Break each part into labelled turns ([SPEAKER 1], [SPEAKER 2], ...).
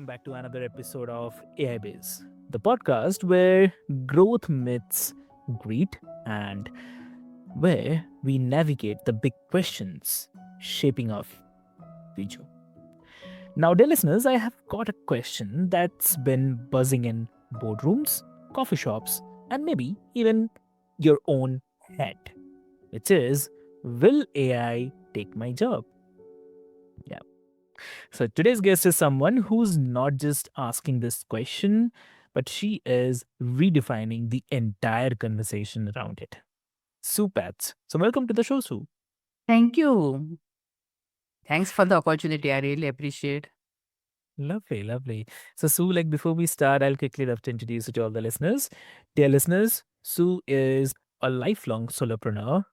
[SPEAKER 1] back to another episode of AI Biz, the podcast where growth meets greed and where we navigate the big questions shaping our future. Now, dear listeners, I have got a question that's been buzzing in boardrooms, coffee shops, and maybe even your own head, which is, will AI take my job? Yeah. So today's guest is someone who's not just asking this question, but she is redefining the entire conversation around it. Sue Pats. So welcome to the show, Sue.
[SPEAKER 2] Thank you. Thanks for the opportunity. I really appreciate.
[SPEAKER 1] Lovely, lovely. So Sue, like before we start, I'll quickly love to introduce you to all the listeners. Dear listeners, Sue is a lifelong solopreneur,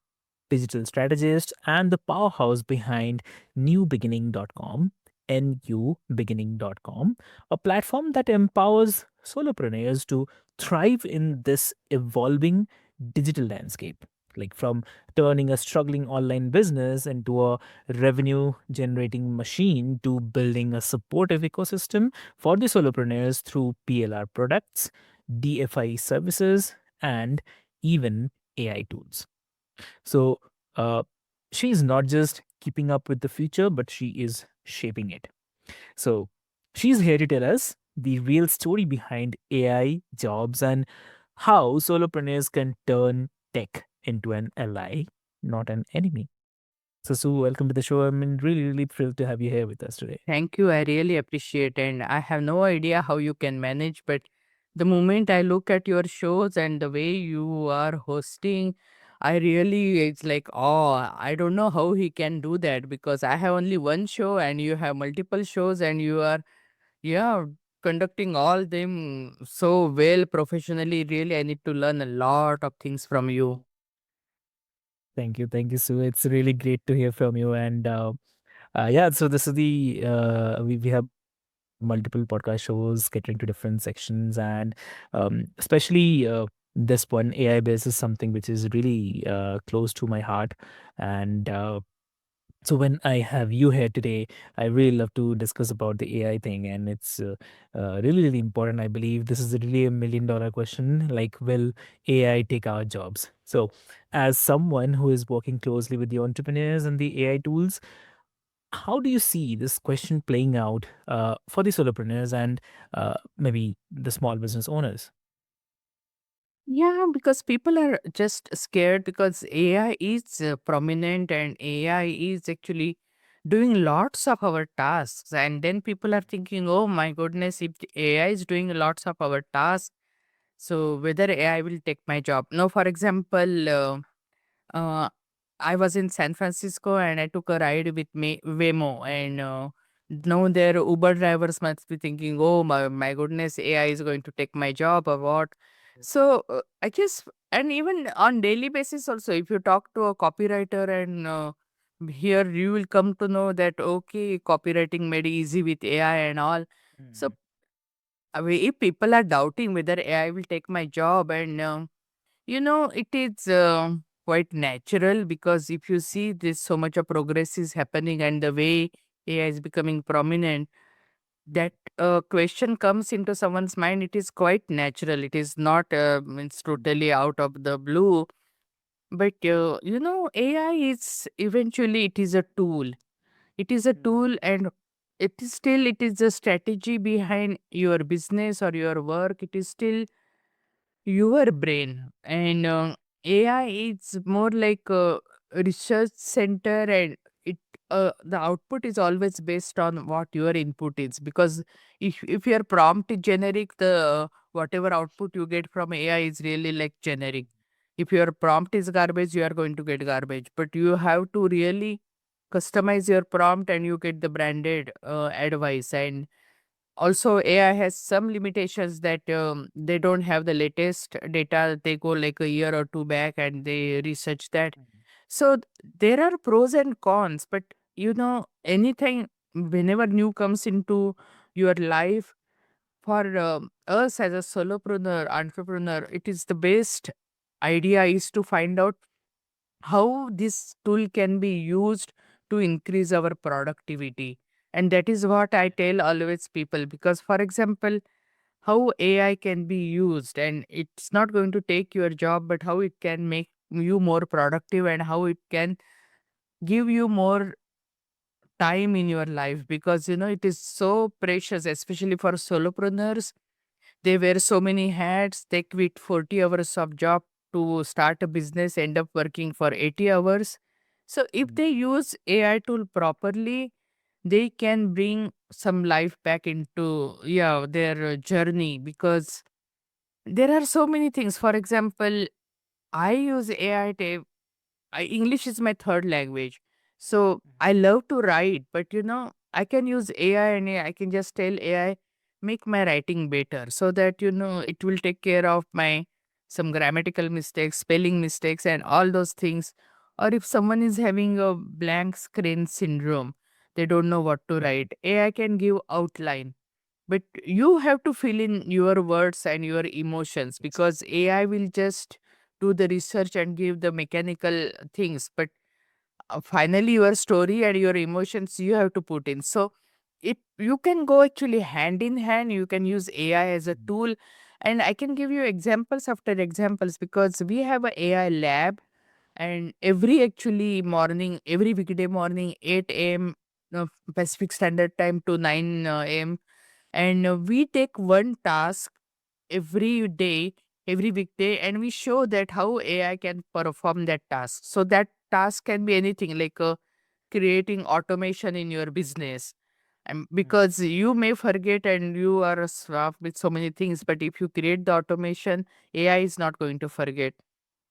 [SPEAKER 1] digital strategist, and the powerhouse behind newbeginning.com, nubeginning.com, a platform that empowers solopreneurs to thrive in this evolving digital landscape. Like from turning a struggling online business into a revenue generating machine to building a supportive ecosystem for the solopreneurs through PLR products, DFI services, and even AI tools. So uh, she's not just keeping up with the future, but she is shaping it. So she's here to tell us the real story behind AI jobs and how solopreneurs can turn tech into an ally, not an enemy. So Sue, welcome to the show. I'm really, really thrilled to have you here with us today.
[SPEAKER 2] Thank you. I really appreciate. And I have no idea how you can manage, but the moment I look at your shows and the way you are hosting, I really, it's like, oh, I don't know how he can do that because I have only one show and you have multiple shows and you are, yeah, conducting all them so well professionally. Really, I need to learn a lot of things from you.
[SPEAKER 1] Thank you, Sue. It's really great to hear from you. And yeah, so this is we have multiple podcast shows catering to different sections, and especially this one AI base is something which is really close to my heart. And so when I have you here today, I really love to discuss about the AI thing, and it's really, really important. I believe this is really a $1 million question. Like, will AI take our jobs? So, as someone who is working closely with the entrepreneurs and the AI tools, how do you see this question playing out for the solopreneurs and maybe the small business owners?
[SPEAKER 2] Yeah, because people are just scared because AI is prominent and AI is actually doing lots of our tasks. And then people are thinking, oh my goodness, if the AI is doing lots of our tasks, so whether AI will take my job. Now, for example, uh, I was in San Francisco and I took a ride with me Waymo, and now their Uber drivers must be thinking, "Oh my goodness, AI is going to take my job or what?" So I guess, and even on daily basis also, if you talk to a copywriter and here you will come to know that okay, copywriting made easy with AI and all. So
[SPEAKER 1] Mm.
[SPEAKER 2] if people are doubting whether AI will take my job and it is quite natural because if you see this, so much of progress is happening and the way AI is becoming prominent, that question comes into someone's mind. It is quite natural. It is not means totally out of the blue. But AI is eventually it is a tool. It is a tool, and it is a strategy behind your business or your work. It is still your brain, and AI is more like a research center, and it the output is always based on what your input is, because if your prompt is generic, the whatever output you get from AI is really like generic. If your prompt is garbage, you are going to get garbage, but you have to really customize your prompt and you get the branded advice. And also, AI has some limitations that they don't have the latest data. They go like a year or two back and they research that. So there are pros and cons, but anything whenever new comes into your life, for us as a solopreneur, entrepreneur, it is the best idea is to find out how this tool can be used to increase our productivity And that is what I tell always people, because, for example, how AI can be used, and it's not going to take your job, but how it can make you more productive and how it can give you more time in your life, because it is so precious, especially for solopreneurs. They wear so many hats, they quit 40 hours of job to start a business, end up working for 80 hours. So if
[SPEAKER 1] Mm.
[SPEAKER 2] they use AI tool properly, they can bring some life back into, yeah, their journey, because there are so many things. For example, I use AI to English is my third language. So I love to write, but I can use AI, and I can just tell AI, make my writing better, so that it will take care of my some grammatical mistakes, spelling mistakes, and all those things. Or if someone is having a blank screen syndrome, they don't know what to write, AI can give outline, but you have to fill in your words and your emotions,
[SPEAKER 1] Yes.
[SPEAKER 2] because AI will just do the research and give the mechanical things. But finally, your story and your emotions you have to put in. So it you can go actually hand in hand. You can use AI as a
[SPEAKER 1] Mm.
[SPEAKER 2] tool, and I can give you examples after examples, because we have a AI lab, and every actually morning, every weekday morning, 8 a.m. Pacific Standard Time to 9 a.m., and we take one task every day, every weekday, and we show that how AI can perform that task. So that task can be anything, like creating automation in your business. And
[SPEAKER 1] Mm.
[SPEAKER 2] because you may forget and you are swamped with so many things, but if you create the automation, AI is not going to forget.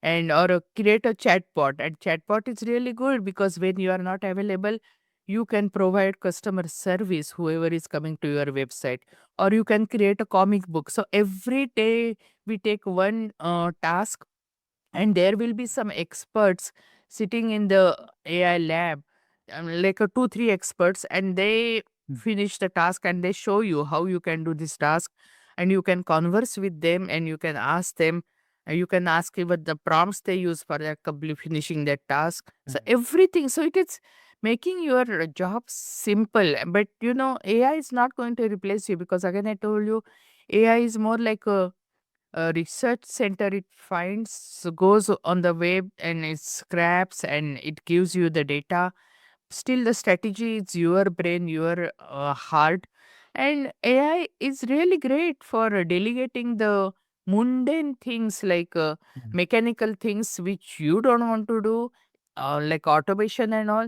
[SPEAKER 2] And or create a chatbot, and chatbot is really good, because when you are not available, you can provide customer service whoever is coming to your website, or you can create a comic book. So every day we take one task, and there will be some experts sitting in the AI lab, like a 2 3 experts, and they
[SPEAKER 1] Mm.
[SPEAKER 2] finish the task and they show you how you can do this task, and you can converse with them, and you can ask them, you can ask even the prompts they use for their finishing that task. So
[SPEAKER 1] Mm.
[SPEAKER 2] everything, so it is making your job simple. But AI is not going to replace you, because again I told you, AI is more like a research center. It finds, goes on the web, and it scraps and it gives you the data. Still the strategy is your brain, your heart. And AI is really great for delegating the mundane things, like
[SPEAKER 1] Mm.
[SPEAKER 2] mechanical things which you don't want to do, like automation and all.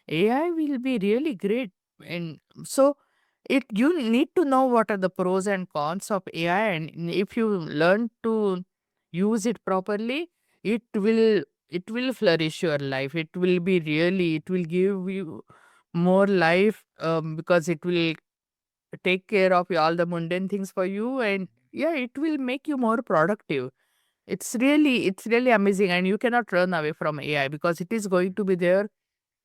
[SPEAKER 2] AI will be really great. And so it you need to know what are the pros and cons of AI, and if you learn to use it properly, it will it will flourish your life. It will be really, it will give you more life, because it will take care of all the mundane things for you, and yeah, it will make you more productive. It's really amazing, and you cannot run away from AI, because it is going to be there.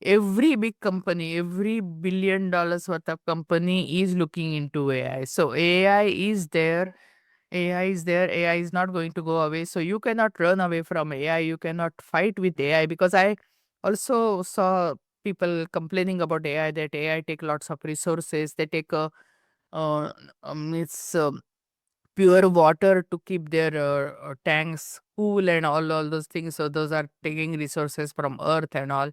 [SPEAKER 2] Every big company, every $1 billion worth of company is looking into AI. So AI is there. AI is there. AI is not going to go away. So you cannot run away from AI. You cannot fight with AI, because I also saw people complaining about AI, that AI take lots of resources. They take uh, it's pure water to keep their tanks cool, and all those things. So those are taking resources from earth and all.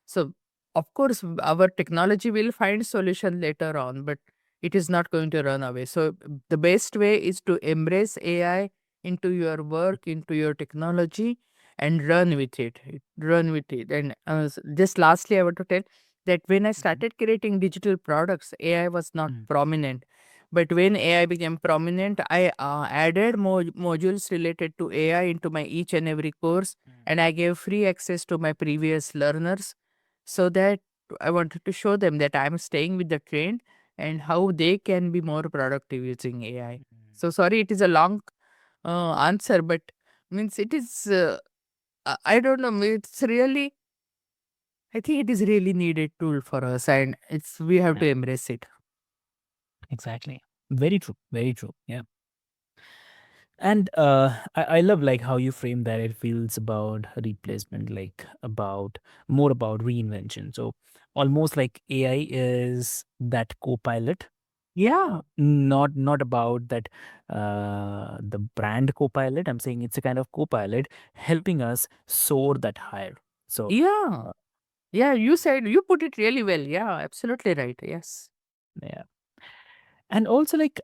[SPEAKER 2] So, of course, our technology will find solution later on, but it is not going to run away. So, the best way is to embrace AI into your work, into your technology, and run with it. Run with it. And just lastly, I want to tell that when I
[SPEAKER 1] Mhm.
[SPEAKER 2] started creating digital products, AI was not
[SPEAKER 1] Mm.
[SPEAKER 2] prominent. But when AI became prominent, I added more modules related to AI into my each and every course,
[SPEAKER 1] Mm.
[SPEAKER 2] and I gave free access to my previous learners, so that I wanted to show them that I'm staying with the trend and how they can be more productive using AI.
[SPEAKER 1] Mm.
[SPEAKER 2] So sorry, it is a long answer, but means it is. I don't know. It's really. I think it is really needed tool for us, and it's we have
[SPEAKER 1] Yeah,
[SPEAKER 2] to embrace it.
[SPEAKER 1] exactly. Very true. Very true. Yeah. And I love like how you frame that. It feels about replacement, like about more about reinvention. So almost like AI is that co-pilot,
[SPEAKER 2] Yeah.
[SPEAKER 1] not about that the brand co-pilot. I'm saying it's a kind of co-pilot helping us soar that higher. So
[SPEAKER 2] Yeah.
[SPEAKER 1] uh,
[SPEAKER 2] Yeah, you put it really well. Yeah, absolutely right. Yes.
[SPEAKER 1] yeah. And also, like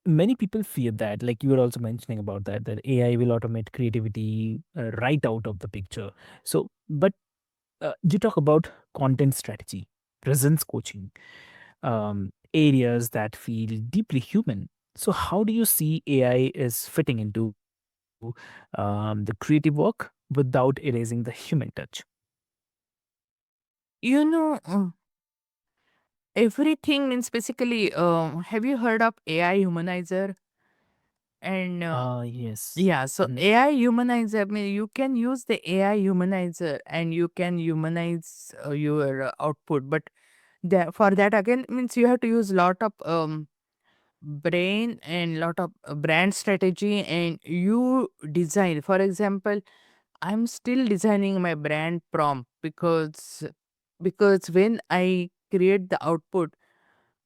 [SPEAKER 1] many people fear that, like you were also mentioning about that AI will automate creativity right out of the picture. So, but you talk about content strategy, presence coaching, areas that feel deeply human. So, how do you see AI is fitting into the creative work without erasing the human touch?
[SPEAKER 2] You know, everything means basically, have you heard of AI humanizer? And
[SPEAKER 1] Yes.
[SPEAKER 2] yeah, so
[SPEAKER 1] Mhm.
[SPEAKER 2] AI humanizer, I mean, you can use the AI humanizer and you can humanize your output. But for that, again, means you have to use lot of brain and lot of brand strategy and you design. For example, I'm still designing my brand prompt because when I create the output,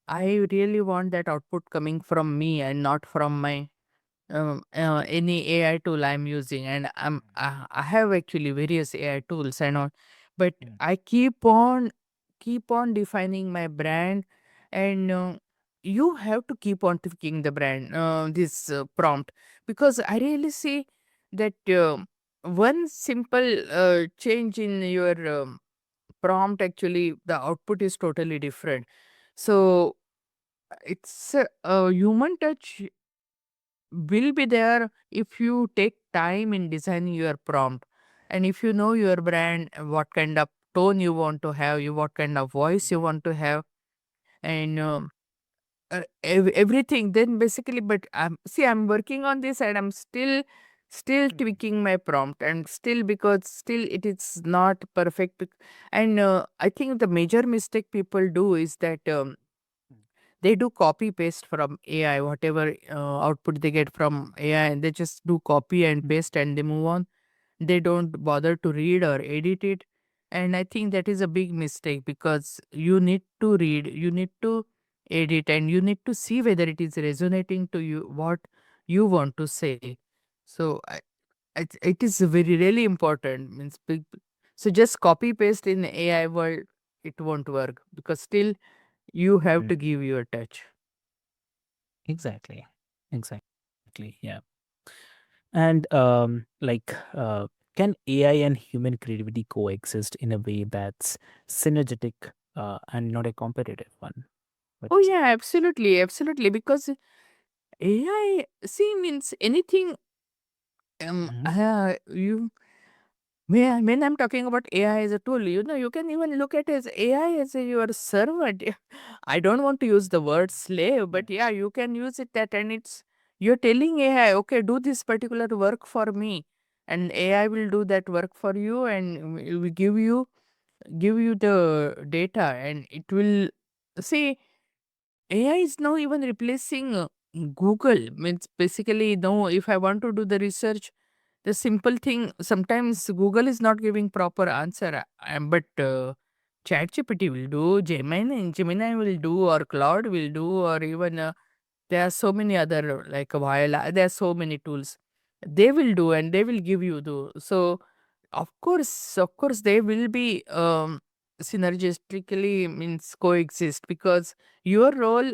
[SPEAKER 2] I really want that output coming from me and not from my any AI tool I'm using. And I have actually various AI tools and all, but
[SPEAKER 1] Mm.
[SPEAKER 2] I keep on defining my brand, and you have to keep on tweaking the brand this prompt, because I really see that one simple change in your prompt, actually the output is totally different. So it's a human touch will be there if you take time in designing your prompt, and if you know your brand, what kind of tone you want to have, you what kind of voice you want to have, and everything, then basically. But I'm working on this and I'm still tweaking my prompt, and still, because still it is not perfect, and I think the major mistake people do is that they do copy paste from AI, whatever output they get from AI, and they just do copy and paste and they move on. They don't bother to read or edit it. And I think that is a big mistake, because you need to read, you need to edit, and you need to see whether it is resonating to you, what you want to say. So it is very really important. Means so just copy paste in AI world, it won't work, because still you have
[SPEAKER 1] Mm.
[SPEAKER 2] to give your touch.
[SPEAKER 1] Exactly. Exactly. Yeah. And can AI and human creativity coexist in a way that's synergetic and not a competitive one? What
[SPEAKER 2] Oh
[SPEAKER 1] do you say?
[SPEAKER 2] yeah, absolutely, absolutely. Because AI, see, means anything.
[SPEAKER 1] Mhm.
[SPEAKER 2] You when I'm talking about AI as a tool, you can even look at as AI as your servant. I don't want to use the word slave,
[SPEAKER 1] Yeah.
[SPEAKER 2] but yeah, you can use it that, and it's you're telling AI, okay, do this particular work for me, and AI will do that work for you, and it will give you the data, and it will see. AI is now even replacing Google. Means basically, no, if I want to do the research, the simple thing, sometimes Google is not giving proper answer, but ChatGPT will do, Gemini will do, or Claude will do, or even there are so many other like Viola. There are so many tools. They will do, and they will give you the. So of course, they will be synergistically means coexist, because your role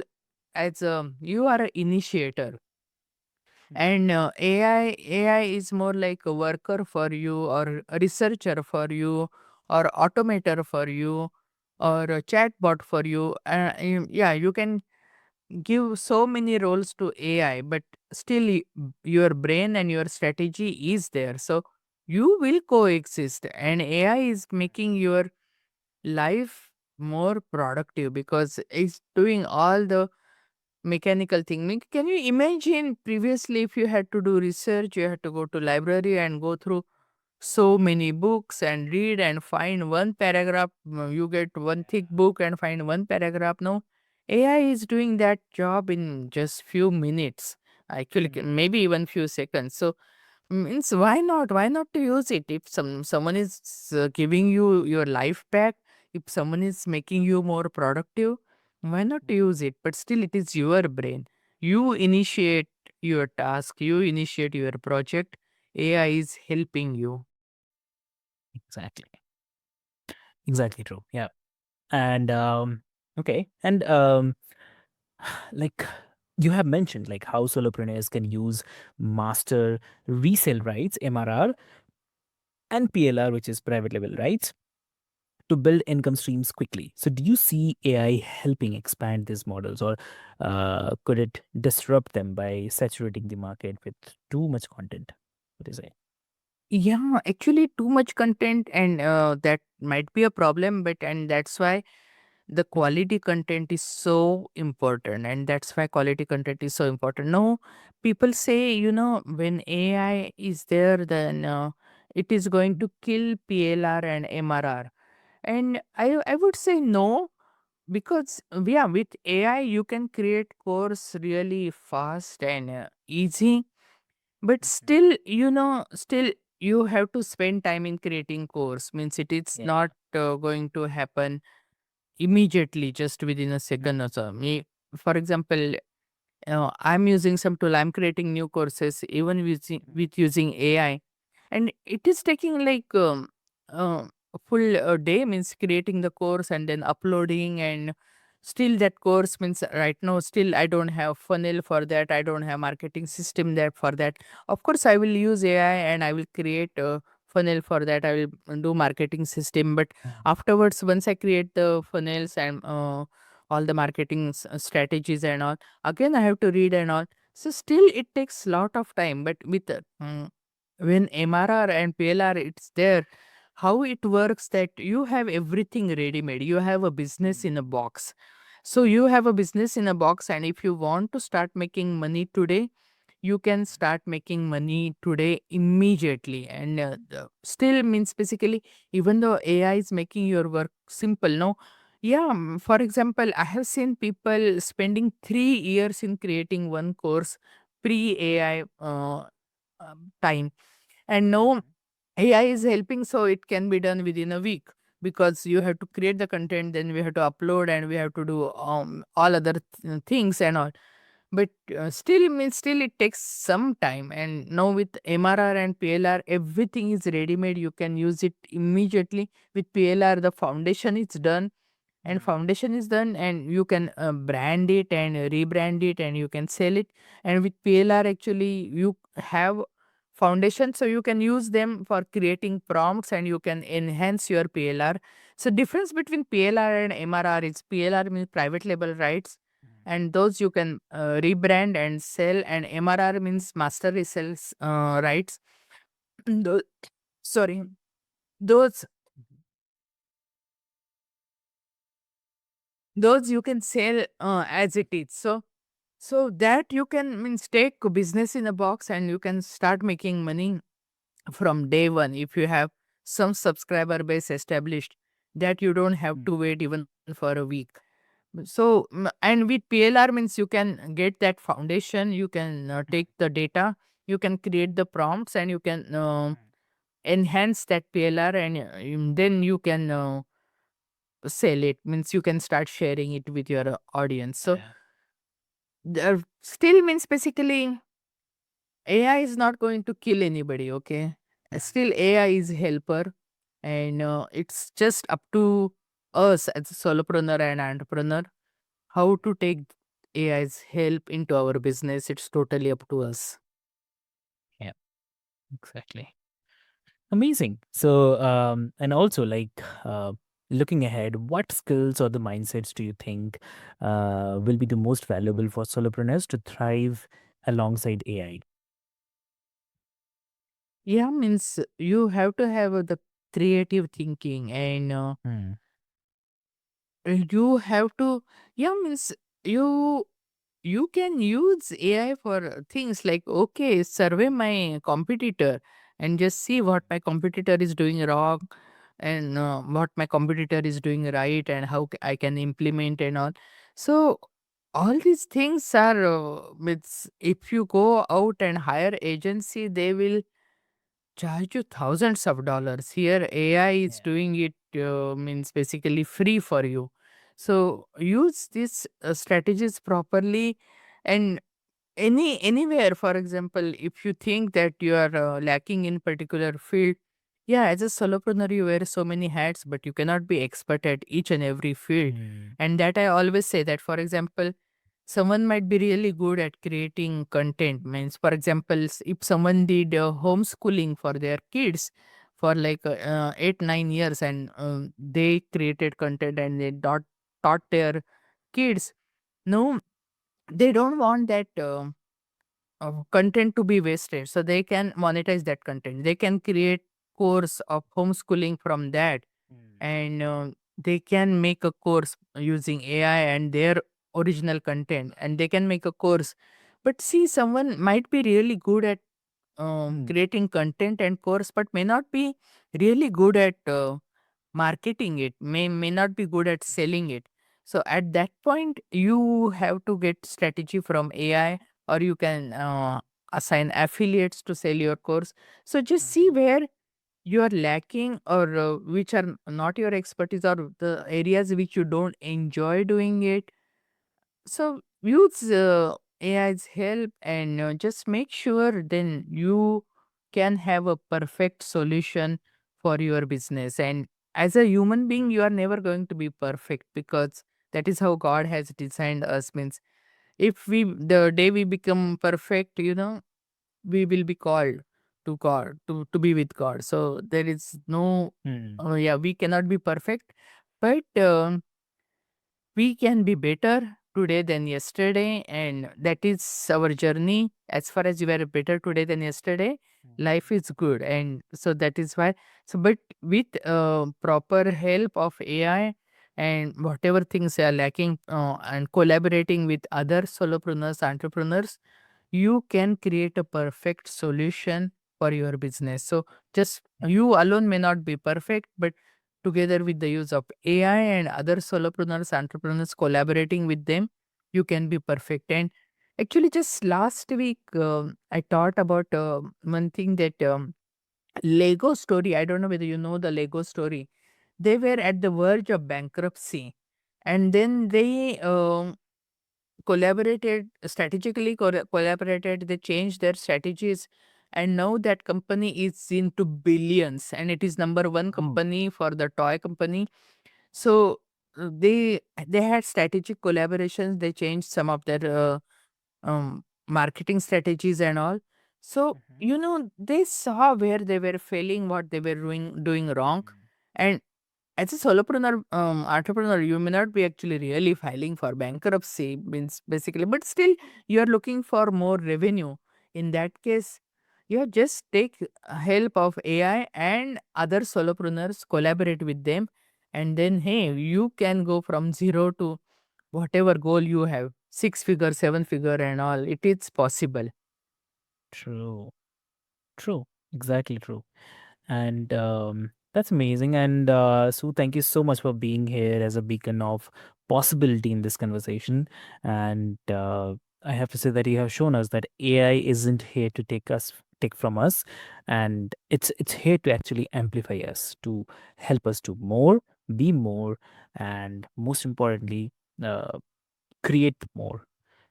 [SPEAKER 2] as you are an initiator,
[SPEAKER 1] Mm.
[SPEAKER 2] and AI is more like a worker for you, or a researcher for you, or automator for you, or a chatbot for you. Yeah, you can give so many roles to AI, but still your brain and your strategy is there. So you will coexist, and AI is making your life more productive, because it's doing all the mechanical thing. Can you imagine previously, if you had to do research, you had to go to library and go through so many books and read and find one paragraph. You get one thick book and find one paragraph. No, AI is doing that job in just few minutes. Actually,
[SPEAKER 1] Mm.
[SPEAKER 2] maybe even few seconds. So means why not? Why not to use it? If someone is giving you your life back, if someone is making you more productive, why not to use it? But still, it is your brain. You initiate your task. You initiate your project. AI is helping you.
[SPEAKER 1] Exactly. Exactly true. Yeah. And okay. And like you have mentioned like how solopreneurs can use master resale rights, MRR, and PLR, which is private label rights, to build income streams quickly. So do you see AI helping expand these models, or could it disrupt them by saturating the market with too much content? What do you say?
[SPEAKER 2] Yeah, actually, too much content, and that might be a problem. But and that's why the quality content is so important, and that's why quality content is so important. No, people say, when AI is there, then it is going to kill PLR and MRR, and I would say no, because yeah, with AI you can create course really fast and easy, but
[SPEAKER 1] Mhm.
[SPEAKER 2] still, still you have to spend time in creating course. Means it is
[SPEAKER 1] Yeah.
[SPEAKER 2] not going to happen immediately, just within a
[SPEAKER 1] Mhm.
[SPEAKER 2] second or so. For example, I'm using some tool. I'm creating new courses even with using AI, and it is taking like a full day. Means creating the course and then uploading, and still that course, means right now still I don't have funnel for that. I don't have marketing system there for that. Of course, I will use AI and I will create a funnel for that. I will do marketing system, but
[SPEAKER 1] Mhm.
[SPEAKER 2] afterwards, once I create the funnels and all the marketing strategies and all, again I have to read and all. So still it takes lot of time. But with when MRR and PLR it's there, how it works, that you have everything ready made. You have a business
[SPEAKER 1] Mhm.
[SPEAKER 2] in a box. So you have a business in a box, and if you want to start making money today, you can start making money today immediately. And still, means basically, even though AI is making your work simple, no, yeah, for example, I have seen people spending 3 years in creating one course pre AI time, and no,
[SPEAKER 1] Mhm.
[SPEAKER 2] AI is helping, so it can be done within a week, because you have to create the content, then we have to upload, and we have to do all other things and all. But still, means still it takes some time. And now with MRR and PLR, everything is ready made. You can use it immediately. With PLR, the foundation is done, and
[SPEAKER 1] Mhm.
[SPEAKER 2] foundation is done, and you can brand it and rebrand it, and you can sell it. And with PLR, actually you have foundation, so you can use them for creating prompts, and you can enhance your PLR. So difference between PLR and MRR is, PLR means private label rights,
[SPEAKER 1] Mhm.
[SPEAKER 2] and those you can rebrand and sell, and MRR means master resales rights. Those, sorry, those
[SPEAKER 1] Mhm.
[SPEAKER 2] those you can sell as it is. So that you can, means take business in a box, and you can start making money from day one. If you have some subscriber base established, that you don't have
[SPEAKER 1] Mhm.
[SPEAKER 2] to wait even for a week. So and with PLR, means you can get that foundation, you can take the data, you can create the prompts, and you can
[SPEAKER 1] Mhm.
[SPEAKER 2] enhance that PLR, and then you can sell it. Means you can start sharing it with your audience. So
[SPEAKER 1] Yeah.
[SPEAKER 2] there still, means basically, AI is not going to kill anybody, okay?
[SPEAKER 1] Mhm.
[SPEAKER 2] Still, AI is helper, and it's just up to us as a solopreneur and entrepreneur how to take AI's help into our business. It's totally up to us.
[SPEAKER 1] Yeah. Exactly. Amazing. So, and also like looking ahead, what skills or the mindsets do you think will be the most valuable for solopreneurs to thrive alongside AI?
[SPEAKER 2] Yeah, means you have to have the creative thinking, and
[SPEAKER 1] Hmm.
[SPEAKER 2] you have to, yeah, means you you can use AI for things like, okay, survey my competitor and just see what my competitor is doing wrong, and what my competitor is doing right, and how I can implement and all. So All these things are, if you go out and hire agency, they will charge you thousands of dollars. Here, AI is
[SPEAKER 1] Yeah.
[SPEAKER 2] doing it, means basically free for you. So use these strategies properly, and anywhere. For example, if you think that you are lacking in particular field, yeah, as a solopreneur you wear so many hats, but you cannot be expert at each and every field.
[SPEAKER 1] Mm.
[SPEAKER 2] And that I always say that, for example, someone might be really good at creating content. Means, for example, if someone did homeschooling for their kids for like 8 9 years, and they created content and they taught their kids. No, they don't want that content to be wasted, so they can monetize that content. They can create course of homeschooling from that,
[SPEAKER 1] Mm.
[SPEAKER 2] and they can make a course using AI and their original content, and they can make a course. But see, someone might be really good at
[SPEAKER 1] Mm.
[SPEAKER 2] creating content and course, but may not be really good at marketing it, may not be good at selling it. So at that point you have to get strategy from AI, or you can assign affiliates to sell your course. So just see
[SPEAKER 1] Mhm.
[SPEAKER 2] where you are lacking, or which are not your expertise, or the areas which you don't enjoy doing it. So use AI's help, and just make sure then you can have a perfect solution for your business. And as a human being, you are never going to be perfect, because that is how God has designed us. Means, if we the day we become perfect, we will be called to God, to be with God. So there is no,
[SPEAKER 1] Mm.
[SPEAKER 2] yeah, we cannot be perfect, but we can be better today than yesterday, and that is our journey. As far as you are better today than yesterday, life
[SPEAKER 1] Mhm.
[SPEAKER 2] is good. And so that is why, so but with proper help of AI, and whatever things are lacking, and collaborating with other solopreneurs, entrepreneurs, you can create a perfect solution for your business. So just you alone may not be perfect, but together with the use of AI and other solopreneurs, entrepreneurs, collaborating with them, you can be perfect. And actually, just last week, I thought about one thing, that Lego story. I don't know whether you know the Lego story. They were at the verge of bankruptcy, and then they collaborated. They changed their strategies, and now that company is into billions, and it is number one
[SPEAKER 1] Oh.
[SPEAKER 2] company for the toy company. So they had strategic collaborations. They changed some of their marketing strategies and all. So
[SPEAKER 1] Mhm.
[SPEAKER 2] they saw where they were failing, what they were doing wrong.
[SPEAKER 1] Mm.
[SPEAKER 2] And as a solopreneur, entrepreneur, you may not be actually really filing for bankruptcy, means basically, but still you are looking for more revenue. In that case, you just take help of AI and other solopreneurs, collaborate with them, and then hey, you can go from zero to whatever goal you have, 6 figure, 7 figure, and all. It is possible.
[SPEAKER 1] True. True. Exactly true. And that's amazing. And Sue, thank you so much for being here as a beacon of possibility in this conversation. And I have to say that you have shown us that AI isn't here to take from us, and it's here to actually amplify us, to help us do more, be more, and most importantly, uh, create more.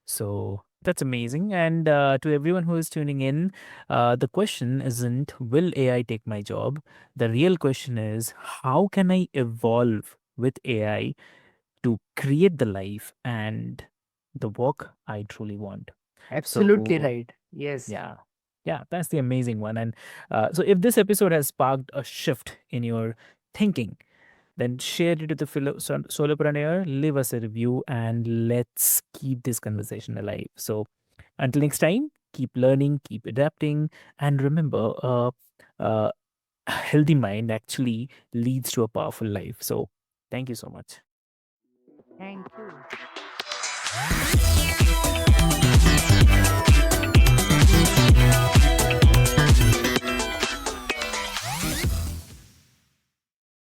[SPEAKER 1] So that's amazing. And to everyone who is tuning in, the question isn't, will AI take my job? The real question is, how can I evolve with AI to create the life and the work I truly want?
[SPEAKER 2] Absolutely
[SPEAKER 1] So,
[SPEAKER 2] right. Yes.
[SPEAKER 1] yeah. Yeah, that's the amazing one. And so, if this episode has sparked a shift in your thinking, then share it with the solopreneur, leave us a review, and let's keep this conversation alive. So until next time, keep learning, keep adapting, and remember, a healthy mind actually leads to a powerful life. So thank you so much.
[SPEAKER 2] Thank you.